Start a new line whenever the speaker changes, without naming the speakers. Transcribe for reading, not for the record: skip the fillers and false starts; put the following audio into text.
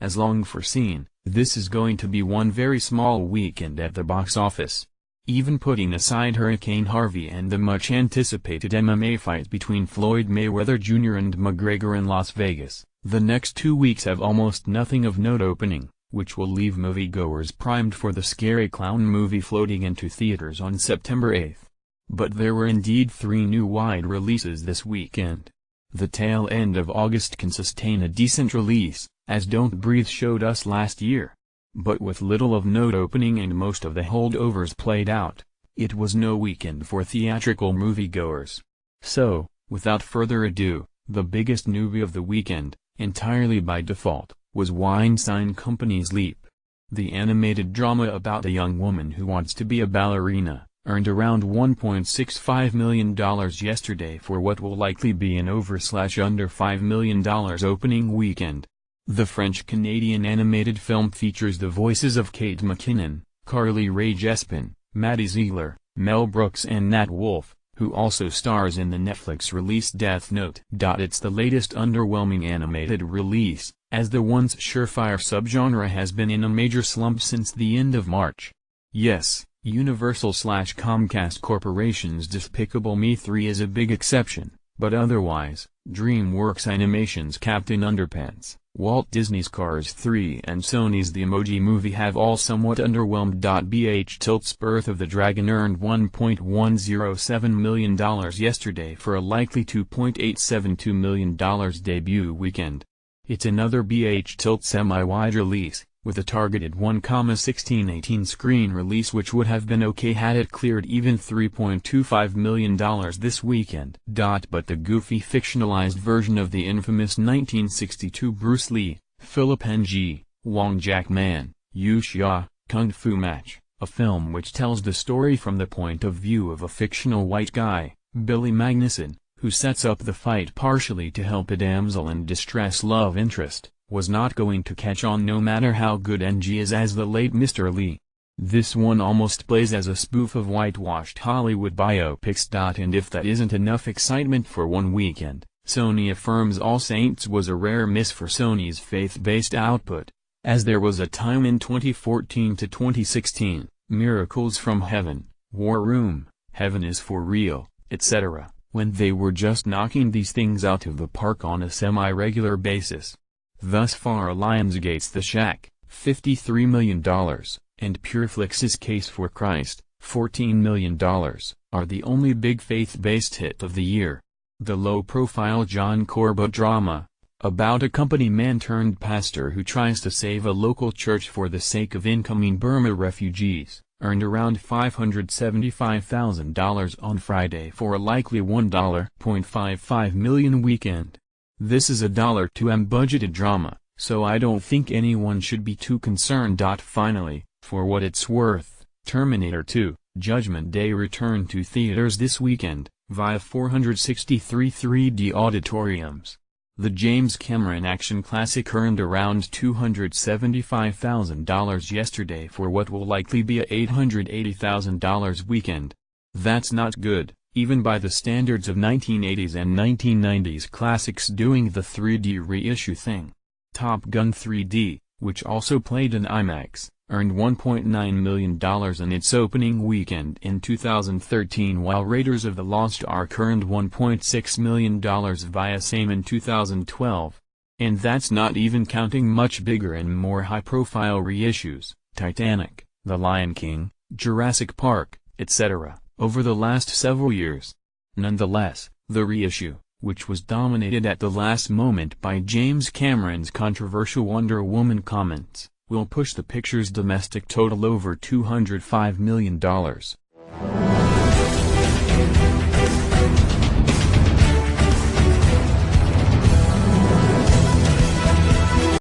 as long foreseen, this is going to be one very small weekend at the box office. Even putting aside Hurricane Harvey and the much-anticipated MMA fight between Floyd Mayweather Jr. and McGregor in Las Vegas, the next 2 weeks have almost nothing of note opening, which will leave moviegoers primed for the scary clown movie floating into theaters on September 8th. But there were indeed 3 new wide releases this weekend. The tail end of August can sustain a decent release, as Don't Breathe showed us last year. But with little of note opening and most of the holdovers played out, it was no weekend for theatrical moviegoers. So, without further ado, the biggest newbie of the weekend, entirely by default, was Weinstein Company's Leap. The animated drama about a young woman who wants to be a ballerina, earned around $1.65 million yesterday for what will likely be an over/under $5 million opening weekend. The French-Canadian animated film features the voices of Kate McKinnon, Carly Rae Jepsen, Maddie Ziegler, Mel Brooks and Nat Wolff, who also stars in the Netflix-released Death Note. It's the latest underwhelming animated release, as the once surefire subgenre has been in a major slump since the end of March. Yes, Universal/Comcast Corporation's Despicable Me 3 is a big exception, but otherwise, DreamWorks Animation's Captain Underpants, Walt Disney's Cars 3 and Sony's The Emoji Movie have all somewhat underwhelmed. BH Tilt's Birth of the Dragon earned $1.107 million yesterday for a likely $2.872 million debut weekend. It's another BH Tilt semi-wide release, with a targeted 1,1618 screen release which would have been okay had it cleared even $3.25 million this weekend. But the goofy fictionalized version of the infamous 1962 Bruce Lee, Philip Ng, Wong Jack Man, Yu Xia, Kung Fu Match, a film which tells the story from the point of view of a fictional white guy, Billy Magnuson, who sets up the fight partially to help a damsel in distress love interest, was not going to catch on no matter how good Ng is as the late Mr. Lee. This one almost plays as a spoof of whitewashed Hollywood biopics. And if that isn't enough excitement for one weekend, Sony affirms All Saints was a rare miss for Sony's faith-based output, as there was a time in 2014 to 2016, Miracles from Heaven, War Room, Heaven is for Real, etc., when they were just knocking these things out of the park on a semi-regular basis. Thus far Lionsgate's The Shack, $53 million, and Pureflix's Case for Christ, $14 million, are the only big faith-based hit of the year. The low-profile John Corbett drama, about a company man-turned-pastor who tries to save a local church for the sake of incoming Burma refugees, earned around $575,000 on Friday for a likely $1.55 million weekend. This is a $2M budgeted drama, so I don't think anyone should be too concerned. Finally, for what it's worth, Terminator 2, Judgment Day returned to theaters this weekend, via 463 3D auditoriums. The James Cameron action classic earned around $275,000 yesterday for what will likely be a $880,000 weekend. That's not good, even by the standards of 1980s and 1990s classics doing the 3D reissue thing. Top Gun 3D, which also played in IMAX, earned $1.9 million in its opening weekend in 2013, while Raiders of the Lost Ark earned $1.6 million via same in 2012. And that's not even counting much bigger and more high-profile reissues, Titanic, The Lion King, Jurassic Park, etc., over the last several years. Nonetheless, the reissue, which was dominated at the last moment by James Cameron's controversial Wonder Woman comments, will push the picture's domestic total over $205 million.